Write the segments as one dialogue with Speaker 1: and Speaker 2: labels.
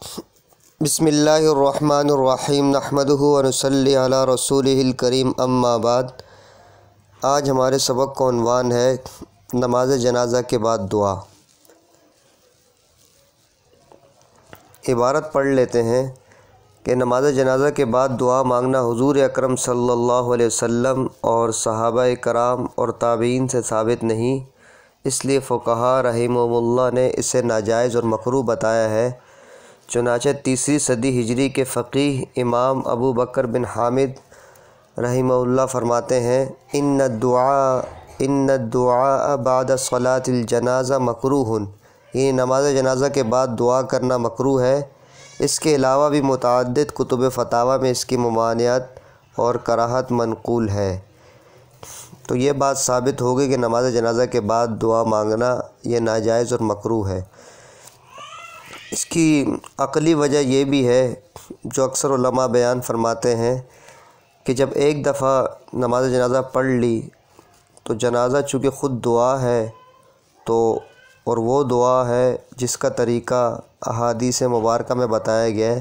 Speaker 1: بسم اللہ الرحمن الرحیم نحمدہ ونصلی علی رسولہ الکریم اما بعد۔ آج ہمارے سبق کا عنوان ہے نماز جنازہ کے بعد دعا۔ عبارت پڑھ لیتے ہیں کہ نماز جنازہ کے بعد دعا مانگنا حضور اکرم صلی اللہ علیہ وسلم اور صحابہ کرام اور تابعین سے ثابت نہیں، اس لیے فقہاء رحمہم اللہ نے اسے ناجائز اور مکروہ بتایا ہے۔ چنانچہ تیسری صدی ہجری کے فقیہ امام ابو بکر بن حامد رحمہ اللہ فرماتے ہیں ان الدعاء بعد صلاۃ الجنازہ مکروہ، یہ نماز جنازہ کے بعد دعا کرنا مکروہ ہے۔ اس کے علاوہ بھی متعدد کتب فتاوی میں اس کی ممانعت اور کراہت منقول ہے۔ تو یہ بات ثابت ہوگی کہ نماز جنازہ کے بعد دعا مانگنا یہ ناجائز اور مکروہ ہے۔ اس کی عقلی وجہ یہ بھی ہے جو اکثر علماء بیان فرماتے ہیں کہ جب ایک دفعہ نماز جنازہ پڑھ لی تو جنازہ چونکہ خود دعا ہے اور وہ دعا ہے جس کا طریقہ احادیث مبارکہ میں بتایا گیا ہے،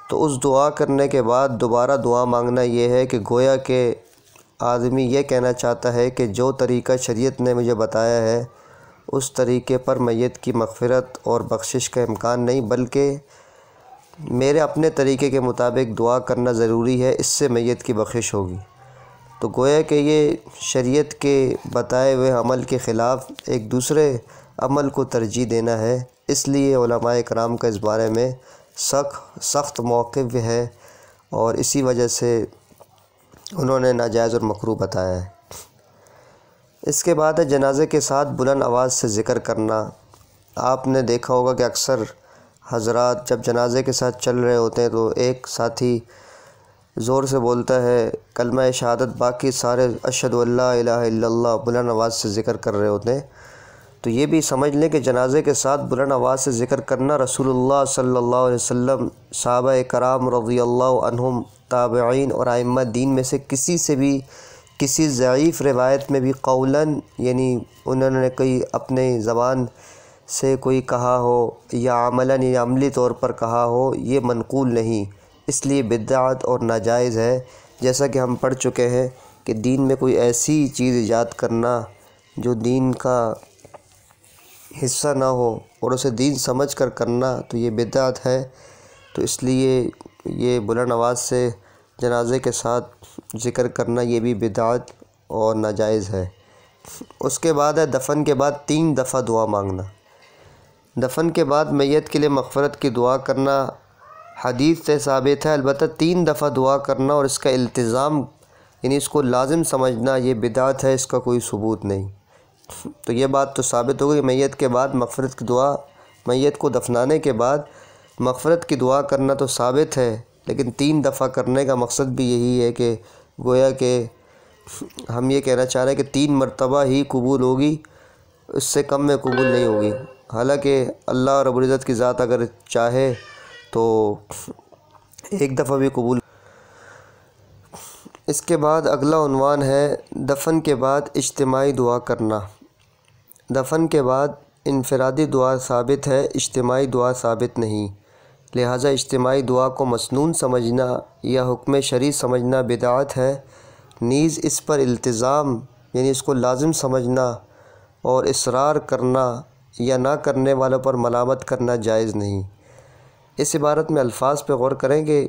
Speaker 1: تو اس دعا کرنے کے بعد دوبارہ دعا مانگنا یہ ہے کہ گویا کہ آدمی یہ کہنا چاہتا ہے کہ جو طریقہ شریعت نے مجھے بتایا ہے اس طریقے پر میت کی مغفرت اور بخشش کا امکان نہیں، بلکہ میرے اپنے طریقے کے مطابق دعا کرنا ضروری ہے، اس سے میت کی بخشش ہوگی۔ تو گویا کہ یہ شریعت کے بتائے ہوئے عمل کے خلاف ایک دوسرے عمل کو ترجیح دینا ہے، اس لیے علماء کرام کا اس بارے میں سخت موقف ہے اور اسی وجہ سے انہوں نے ناجائز اور مکروہ بتایا ہے۔ اس کے بعد ہے جنازے کے ساتھ بلند آواز سے ذکر کرنا۔ آپ نے دیکھا ہوگا کہ اکثر حضرات جب جنازے کے ساتھ چل رہے ہوتے ہیں تو ایک ساتھی زور سے بولتا ہے کلمہ شہادت، باقی سارے اشہد ان لا الہ الا اللہ بلند آواز سے ذکر کر رہے ہوتے ہیں۔ تو یہ بھی سمجھ لیں کہ جنازے کے ساتھ بلند آواز سے ذکر کرنا رسول اللہ صلی اللہ علیہ وسلم، صحابہ کرام رضی اللہ عنہم، تابعین اور ائمہ دین میں سے کسی سے بھی کسی ضعیف روایت میں بھی قولاً یعنی انہوں نے کوئی اپنے زبان سے کوئی کہا ہو یا عملاً یا عملی طور پر کہا ہو، یہ منقول نہیں، اس لیے بدعت اور ناجائز ہے۔ جیسا کہ ہم پڑھ چکے ہیں کہ دین میں کوئی ایسی چیز ایجاد کرنا جو دین کا حصہ نہ ہو اور اسے دین سمجھ کر کرنا تو یہ بدعت ہے۔ تو اس لیے یہ بلند آواز سے جنازے کے ساتھ ذکر کرنا یہ بھی بدعت اور ناجائز ہے۔ اس کے بعد ہے دفن کے بعد 3 دفعہ دعا مانگنا۔ دفن کے بعد میت کے لیے مغفرت کی دعا کرنا حدیث سے ثابت ہے، البتہ 3 دفعہ دعا کرنا اور اس کا التزام یعنی اس کو لازم سمجھنا یہ بدعت ہے، اس کا کوئی ثبوت نہیں۔ تو یہ بات تو ثابت ہوگی کہ میت کے بعد مغفرت کی دعا، میت کو دفنانے کے بعد مغفرت کی دعا کرنا تو ثابت ہے، لیکن 3 دفعہ کرنے کا مقصد بھی یہی ہے کہ گویا کہ ہم یہ کہنا چاہ رہے ہیں کہ 3 مرتبہ ہی قبول ہوگی، اس سے کم میں قبول نہیں ہوگی۔ حالانکہ اللہ رب العزت کی ذات اگر چاہے تو 1 دفعہ بھی قبول۔ اس کے بعد اگلا عنوان ہے دفن کے بعد اجتماعی دعا کرنا۔ دفن کے بعد انفرادی دعا ثابت ہے، اجتماعی دعا ثابت نہیں، لہٰذا اجتماعی دعا کو مسنون سمجھنا یا حکم شرعی سمجھنا بدعت ہے، نیز اس پر التزام یعنی اس کو لازم سمجھنا اور اصرار کرنا یا نہ کرنے والوں پر ملامت کرنا جائز نہیں۔ اس عبارت میں الفاظ پہ غور کریں کہ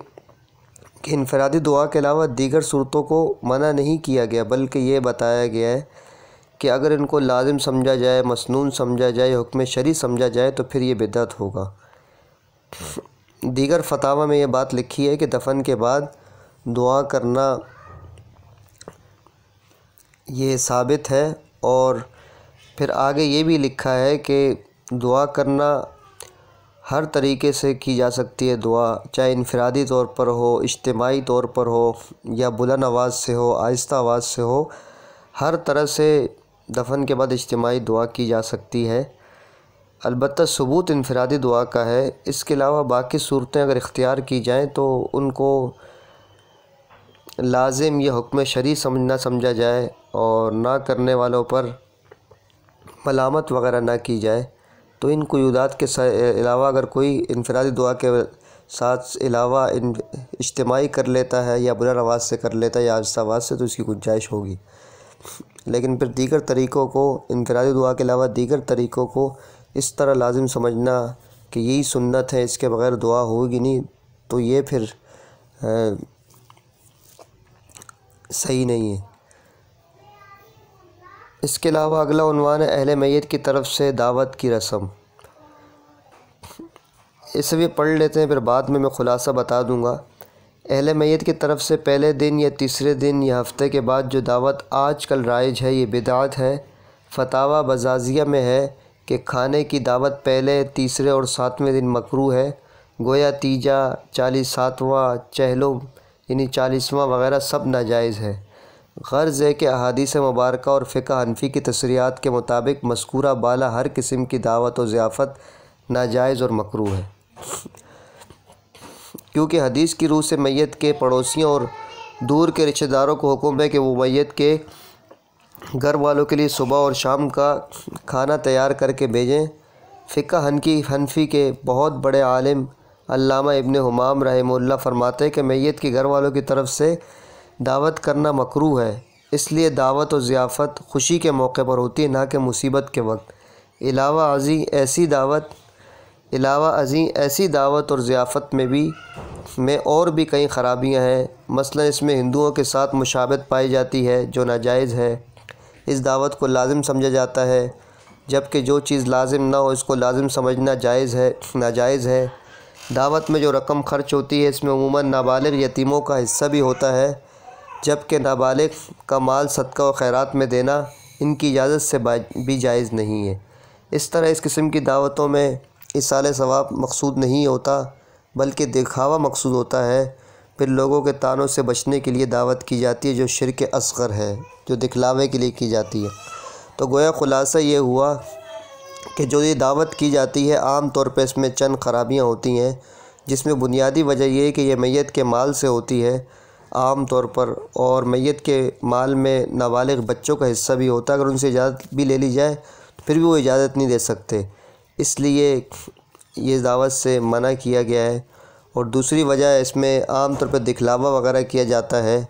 Speaker 1: انفرادی دعا کے علاوہ دیگر صورتوں کو منع نہیں کیا گیا، بلکہ یہ بتایا گیا ہے کہ اگر ان کو لازم سمجھا جائے، مسنون سمجھا جائے، حکم شرعی سمجھا جائے تو پھر یہ بدعت ہوگا۔ دیگر فتاوی میں یہ بات لکھی ہے کہ دفن کے بعد دعا کرنا یہ ثابت ہے، اور پھر آگے یہ بھی لکھا ہے کہ دعا کرنا ہر طریقے سے کی جا سکتی ہے، دعا چاہے انفرادی طور پر ہو، اجتماعی طور پر ہو، یا بلند آواز سے ہو، آہستہ آواز سے ہو، ہر طرح سے دفن کے بعد اجتماعی دعا کی جا سکتی ہے۔ البتہ ثبوت انفرادی دعا کا ہے، اس کے علاوہ باقی صورتیں اگر اختیار کی جائیں تو ان کو لازم یا حکم شرعی سمجھا جائے اور نہ کرنے والوں پر ملامت وغیرہ نہ کی جائے، تو ان قیودات کے علاوہ اگر کوئی انفرادی دعا کے ساتھ علاوہ اجتماعی کر لیتا ہے یا بلند آواز سے کر لیتا ہے یا آہستہ آواز سے، تو اس کی گنجائش ہوگی۔ لیکن پھر دیگر طریقوں کو، انفرادی دعا کے علاوہ دیگر طریقوں کو اس طرح لازم سمجھنا کہ یہی سنت ہے، اس کے بغیر دعا ہوگی نہیں، تو یہ پھر صحیح نہیں ہے۔ اس کے علاوہ اگلا عنوان ہے اہل میت کی طرف سے دعوت کی رسم۔ اسے بھی پڑھ لیتے ہیں، پھر بعد میں خلاصہ بتا دوں گا۔ اہل میت کی طرف سے پہلے دن یا تیسرے دن یا ہفتے کے بعد جو دعوت آج کل رائج ہے، یہ بدعت ہے۔ فتاویٰ بزازیہ میں ہے کہ کھانے کی دعوت پہلے، تیسرے اور ساتویں دن مکروہ ہے، گویا تیجا، 47واں، چہلم یعنی 40واں وغیرہ سب ناجائز ہے۔ غرض ہے کہ احادیث مبارکہ اور فقہ حنفی کی تصریحات کے مطابق مذکورہ بالا ہر قسم کی دعوت و ضیافت ناجائز اور مکروہ ہے، کیونکہ حدیث کی روح سے میت کے پڑوسیوں اور دور کے رشتہ داروں کو حکم ہے کہ وہ میت کے گھر والوں کے لیے صبح اور شام کا کھانا تیار کر کے بھیجیں۔ فقہ حنفی کے بہت بڑے عالم علامہ ابن حمام رحمہ اللہ فرماتے ہیں کہ میت کے گھر والوں کی طرف سے دعوت کرنا مکروہ ہے، اس لیے دعوت و ضیافت خوشی کے موقع پر ہوتی ہے، نہ کہ مصیبت کے وقت۔ علاوہ ازیں ایسی دعوت اور ضیافت میں اور بھی کئی خرابیاں ہیں۔ مثلا اس میں ہندوؤں کے ساتھ مشابہت پائی جاتی ہے جو ناجائز ہے۔ اس دعوت کو لازم سمجھا جاتا ہے، جبکہ جو چیز لازم نہ ہو اس کو لازم سمجھنا ناجائز ہے۔ دعوت میں جو رقم خرچ ہوتی ہے، اس میں عموماً نابالغ یتیموں کا حصہ بھی ہوتا ہے، جبکہ نابالغ کا مال صدقہ و خیرات میں دینا ان کی اجازت سے بھی جائز نہیں ہے۔ اس طرح اس قسم کی دعوتوں میں ایصال ثواب مقصود نہیں ہوتا، بلکہ دکھاوا مقصود ہوتا ہے۔ پھر لوگوں کے طعنوں سے بچنے کے لیے دعوت کی جاتی ہے، جو شرک اصغر ہے، جو دکھلاوے کے لیے کی جاتی ہے۔ تو گویا خلاصہ یہ ہوا کہ جو یہ دعوت کی جاتی ہے، عام طور پہ اس میں چند خرابیاں ہوتی ہیں، جس میں بنیادی وجہ یہ ہے کہ یہ میت کے مال سے ہوتی ہے عام طور پر، اور میت کے مال میں نابالغ بچوں کا حصہ بھی ہوتا ہے۔ اگر ان سے اجازت بھی لے لی جائے تو پھر بھی وہ اجازت نہیں دے سکتے، اس لیے یہ دعوت سے منع کیا گیا ہے۔ اور دوسری وجہ اس میں عام طور پہ دکھلاوا وغیرہ کیا جاتا ہے،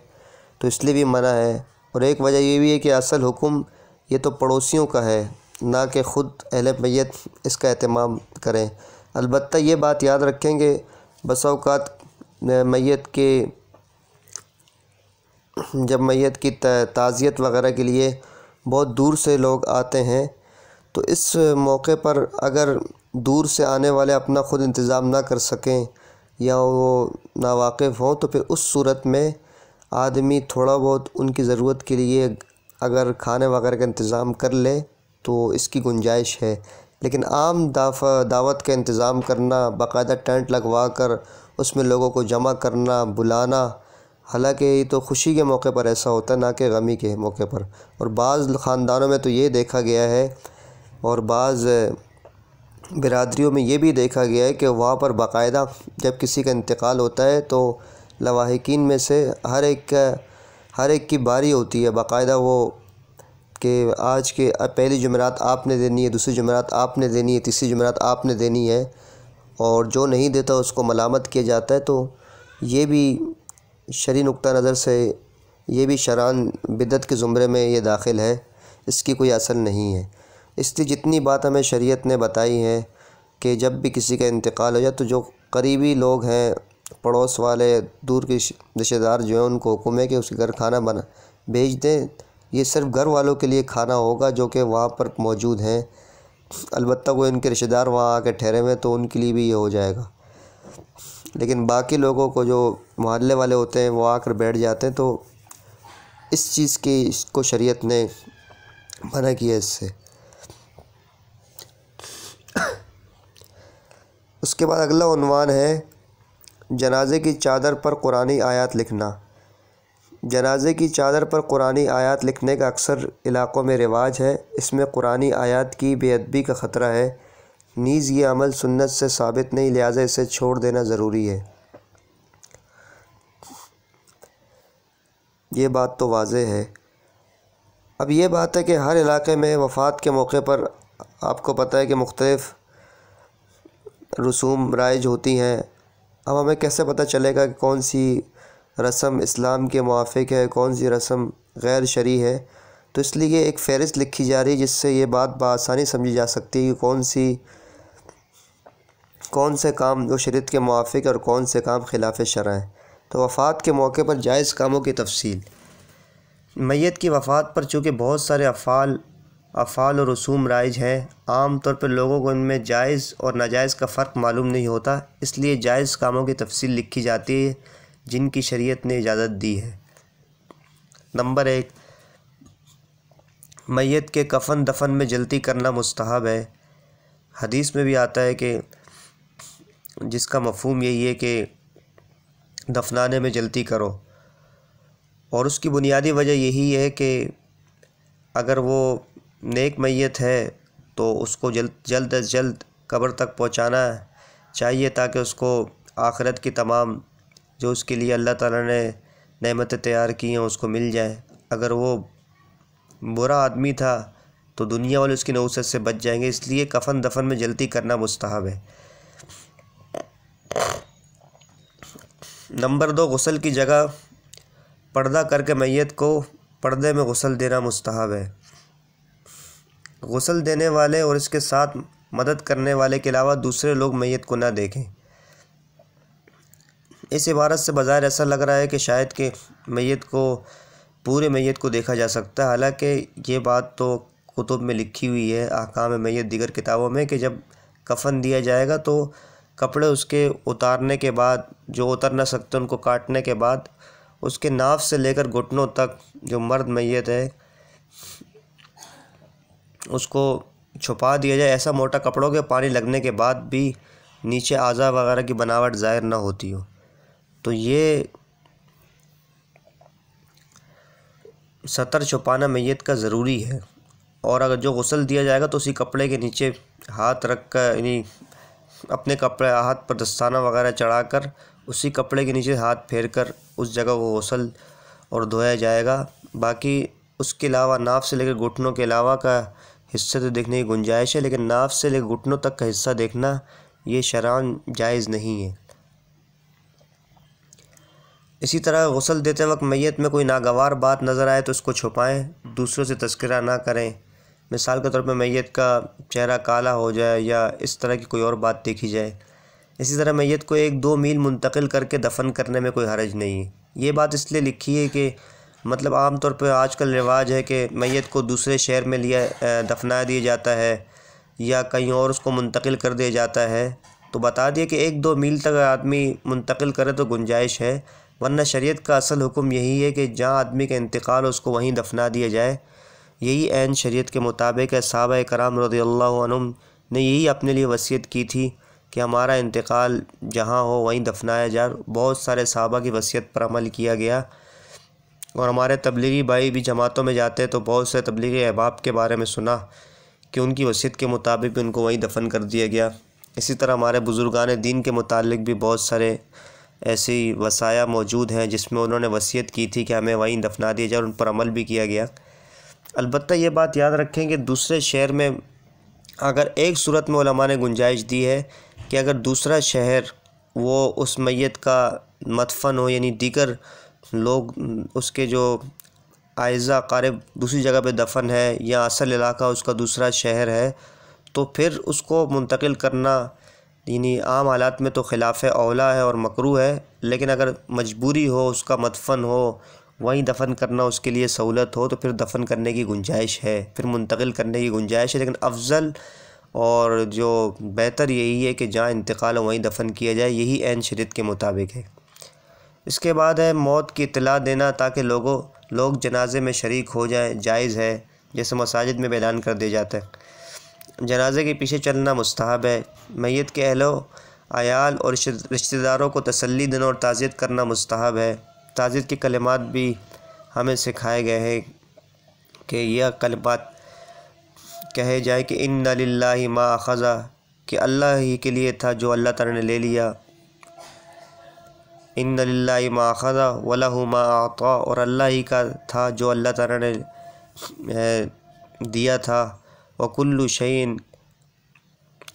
Speaker 1: تو اس لیے بھی منع ہے۔ اور ایک وجہ یہ بھی ہے کہ اصل حکم یہ تو پڑوسیوں کا ہے، نہ کہ خود اہل میت اس کا اہتمام کریں۔ البتہ یہ بات یاد رکھیں کہ بسا اوقات جب میت کی تعزیت وغیرہ کے لیے بہت دور سے لوگ آتے ہیں، تو اس موقع پر اگر دور سے آنے والے اپنا خود انتظام نہ کر سکیں یا وہ ناواقف ہوں، تو پھر اس صورت میں آدمی تھوڑا بہت ان کی ضرورت کے لیے اگر کھانے وغیرہ کا انتظام کر لے تو اس کی گنجائش ہے۔ لیکن عام دعوت کا انتظام کرنا، باقاعدہ ٹینٹ لگوا کر اس میں لوگوں کو جمع کرنا، بلانا، حالانکہ یہ تو خوشی کے موقع پر ایسا ہوتا ہے، نہ کہ غمی کے موقع پر۔ اور بعض خاندانوں میں تو یہ دیکھا گیا ہے، اور بعض برادریوں میں یہ بھی دیکھا گیا ہے کہ وہاں پر باقاعدہ جب کسی کا انتقال ہوتا ہے تو لواحقین میں سے ہر ایک کی باری ہوتی ہے، باقاعدہ وہ کہ آج کے پہلی جمعرات آپ نے دینی ہے، دوسری جمعرات آپ نے دینی ہے، تیسری جمعرات آپ نے دینی ہے، اور جو نہیں دیتا اس کو ملامت کیا جاتا ہے۔ تو یہ بھی شرعی نقطہ نظر سے یہ بھی شرعاً بدعت کے زمرے میں یہ داخل ہے، اس کی کوئی اصل نہیں ہے۔ اس لیے جتنی بات ہمیں شریعت نے بتائی ہے کہ جب بھی کسی کا انتقال ہو جائے تو جو قریبی لوگ ہیں، پڑوس والے، دور کے رشتہ دار جو ہیں، ان کو حکم ہے کہ اس کے گھر کھانا بھیج دیں۔ یہ صرف گھر والوں کے لیے کھانا ہوگا جو کہ وہاں پر موجود ہیں، البتہ وہ ان کے رشتہ دار وہاں آ کے ٹھہرے ہوئے تو ان کے لیے بھی یہ ہو جائے گا۔ لیکن باقی لوگوں کو جو محلے والے ہوتے ہیں وہ آ کر بیٹھ جاتے ہیں، تو اس چیز کو شریعت نے منع کیا اس سے۔ اس کے بعد اگلا عنوان ہے جنازے کی چادر پر قرآنی آیات لکھنا۔ جنازے کی چادر پر قرآنی آیات لکھنے کا اکثر علاقوں میں رواج ہے۔ اس میں قرآنی آیات کی بے ادبی کا خطرہ ہے، نیز یہ عمل سنت سے ثابت نہیں، لہٰذا اسے چھوڑ دینا ضروری ہے۔ یہ بات تو واضح ہے۔ اب یہ بات ہے کہ ہر علاقے میں وفات کے موقع پر آپ کو پتہ ہے کہ مختلف رسوم رائج ہوتی ہیں، اب ہمیں کیسے پتہ چلے گا کہ کون سی رسم اسلام کے موافق ہے، کون سی رسم غیر شرعی ہے؟ تو اس لیے ایک فہرست لکھی جا رہی ہے جس سے یہ بات بآسانی سمجھی جا سکتی ہے کہ کون سے کام جو شریعت کے موافق اور کون سے کام خلاف شرع ہیں۔ تو وفات کے موقع پر جائز کاموں کی تفصیل۔ میت کی وفات پر چونکہ بہت سارے افعال اور رسوم رائج ہیں، عام طور پر لوگوں کو ان میں جائز اور ناجائز کا فرق معلوم نہیں ہوتا، اس لیے جائز کاموں کی تفصیل لکھی جاتی ہے جن کی شریعت نے اجازت دی ہے۔ نمبر 1، میت کے کفن دفن میں جلدی کرنا مستحب ہے۔ حدیث میں بھی آتا ہے کہ جس کا مفہوم یہی ہے کہ دفنانے میں جلدی کرو، اور اس کی بنیادی وجہ یہی ہے کہ اگر وہ نیک میت ہے تو اس کو جلد از جلد قبر تک پہنچانا چاہیے تاکہ اس کو آخرت کی تمام جو اس کے لیے اللہ تعالیٰ نے نعمتیں تیار کی ہیں اس کو مل جائیں۔ اگر وہ برا آدمی تھا تو دنیا والے اس کی نحوست سے بچ جائیں گے، اس لیے کفن دفن میں جلدی کرنا مستحب ہے۔ نمبر 2، غسل کی جگہ پردہ کر کے میت کو پردے میں غسل دینا مستحب ہے۔ غسل دینے والے اور اس کے ساتھ مدد کرنے والے کے علاوہ دوسرے لوگ میت کو نہ دیکھیں۔ اس عبارت سے بظاہر ایسا لگ رہا ہے کہ شاید کہ پورے میت کو دیکھا جا سکتا ہے، حالانکہ یہ بات تو کتب میں لکھی ہوئی ہے، احکام میت دیگر کتابوں میں، کہ جب کفن دیا جائے گا تو کپڑے اس کے اتارنے کے بعد، جو اتر نہ سکتے ان کو کاٹنے کے بعد، اس کے ناف سے لے کر گھٹنوں تک جو مرد میت ہے اس کو چھپا دیا جائے، ایسا موٹا کپڑوں کے پانی لگنے کے بعد بھی نیچے اعضاء وغیرہ کی بناوٹ ظاہر نہ ہوتی ہو۔ تو یہ ستر چھپانا میت کا ضروری ہے، اور اگر جو غسل دیا جائے گا تو اسی کپڑے کے نیچے ہاتھ رکھ کر، یعنی اپنے کپڑے ہاتھ پر دستانہ وغیرہ چڑھا کر اسی کپڑے کے نیچے ہاتھ پھیر کر اس جگہ کو غسل اور دھویا جائے گا۔ باقی اس کے علاوہ ناف سے لے کر گھٹنوں کے علاوہ کا حصہ تو دیکھنے کی گنجائش ہے، لیکن ناف سے لے کر گھٹنوں تک کا حصہ دیکھنا یہ شرعاً جائز نہیں ہے۔ اسی طرح غسل دیتے وقت میت میں کوئی ناگوار بات نظر آئے تو اس کو چھپائیں، دوسروں سے تذکرہ نہ کریں۔ مثال کے طور پر میت کا چہرہ کالا ہو جائے یا اس طرح کی کوئی اور بات دیکھی جائے۔ اسی طرح میت کو 1-2 میل منتقل کر کے دفن کرنے میں کوئی حرج نہیں ہے۔ یہ بات اس لیے لکھی ہے کہ مطلب عام طور پہ آج کل رواج ہے کہ میت کو دوسرے شہر میں دفنا دیا جاتا ہے یا کہیں اور اس کو منتقل کر دیا جاتا ہے، تو بتا دیا کہ 1-2 میل تک آدمی منتقل کرے تو گنجائش ہے، ورنہ شریعت کا اصل حکم یہی ہے کہ جہاں آدمی کا انتقال ہو اس کو وہیں دفنا دیا جائے۔ یہی عین شریعت کے مطابق ہے۔ صحابہ کرام رضی اللہ عنہم نے یہی اپنے لیے وصیت کی تھی کہ ہمارا انتقال جہاں ہو وہیں دفنایا جائے۔ بہت سارے صحابہ کی وصیت پر عمل کیا گیا، اور ہمارے تبلیغی بھائی بھی جماعتوں میں جاتے تو بہت سے تبلیغی احباب کے بارے میں سنا کہ ان کی وصیت کے مطابق بھی ان کو وہیں دفن کر دیا گیا۔ اسی طرح ہمارے بزرگان دین کے متعلق بھی بہت سارے ایسی وصایا موجود ہیں جس میں انہوں نے وصیت کی تھی کہ ہمیں وہیں دفنا دیا جائے، اور ان پر عمل بھی کیا گیا۔ البتہ یہ بات یاد رکھیں کہ دوسرے شہر میں اگر ایک صورت میں علماء نے گنجائش دی ہے کہ اگر دوسرا شہر وہ اس میت کا مدفن ہو، یعنی دیگر لوگ اس کے جو اعزاء اقارب دوسری جگہ پہ دفن ہے یا اصل علاقہ اس کا دوسرا شہر ہے، تو پھر اس کو منتقل کرنا یعنی عام حالات میں تو خلاف اولا ہے اور مکروہ ہے، لیکن اگر مجبوری ہو، اس کا مدفن ہو، وہیں دفن کرنا اس کے لیے سہولت ہو، تو پھر دفن کرنے کی گنجائش ہے، پھر منتقل کرنے کی گنجائش ہے، لیکن افضل اور جو بہتر یہی ہے کہ جہاں انتقال ہو وہیں دفن کیا جائے، یہی عین شریعت کے مطابق ہے۔ اس کے بعد ہے موت کی اطلاع دینا تاکہ لوگ جنازے میں شریک ہو جائیں، جائز ہے، جیسے مساجد میں بھی اعلان کر دیا جاتا ہے۔ جنازے کے پیچھے چلنا مستحب ہے۔ میت کے اہل و عیال اور رشتہ داروں کو تسلی دینا اور تعزیت کرنا مستحب ہے۔ تعزیت کے کلمات بھی ہمیں سکھائے گئے ہیں کہ یہ کلمات کہے جائے کہ ان للہ ما اخذ، کہ اللہ ہی کے لیے تھا جو اللہ تعالی نے لے لیا، ان للہ ما اخذ ولہ ما اعطی، اور اللہ ہی کا تھا جو اللہ تعالی نے دیا تھا، وکل شیء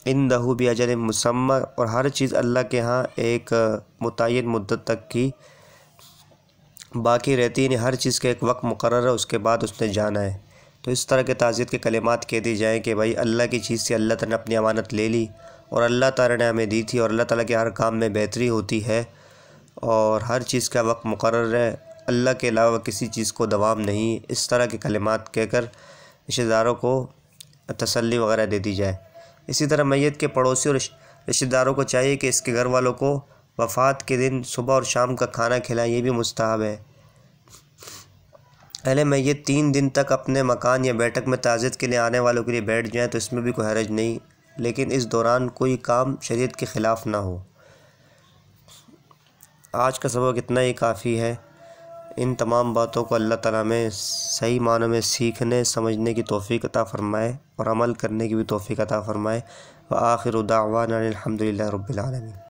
Speaker 1: عندہ بأجل مسمى، اور ہر چیز اللہ کے ہاں ایک متعین مدت تک کی باقی رہتی، یعنی ہر چیز کا ایک وقت مقرر ہے، اس کے بعد اس نے جانا ہے۔ تو اس طرح کے تعزیت کے کلمات کہہ دی جائیں کہ بھائی اللہ کی چیز سے اللہ تعالیٰ نے اپنی امانت لے لی، اور اللہ تعالیٰ نے ہمیں دی تھی، اور اللہ تعالیٰ کے ہر کام میں بہتری ہوتی ہے، اور ہر چیز کا وقت مقرر ہے، اللہ کے علاوہ کسی چیز کو دوام نہیں۔ اس طرح کے کلمات کہہ کر رشتہ داروں کو تسلی وغیرہ دے دی جائے۔ اسی طرح میت کے پڑوسی اور رشتہ داروں کو چاہیے کہ اس کے گھر والوں کو وفات کے دن صبح اور شام کا کھانا کھلائیں، یہ بھی مستحب ہے۔ اہل میت 3 دن تک اپنے مکان یا بیٹھک میں تعزیت کے لیے آنے والوں کے لیے بیٹھ جائیں تو اس میں بھی کوئی حرج نہیں، لیکن اس دوران کوئی کام شریعت کے خلاف نہ ہو۔ آج کا سبق اتنا ہی کافی ہے۔ ان تمام باتوں کو اللہ تعالیٰ میں صحیح معنوں میں سیکھنے سمجھنے کی توفیق عطا فرمائے اور عمل کرنے کی بھی توفیق عطا فرمائے۔ وآخر دعوانا الحمد للہ رب العالمین۔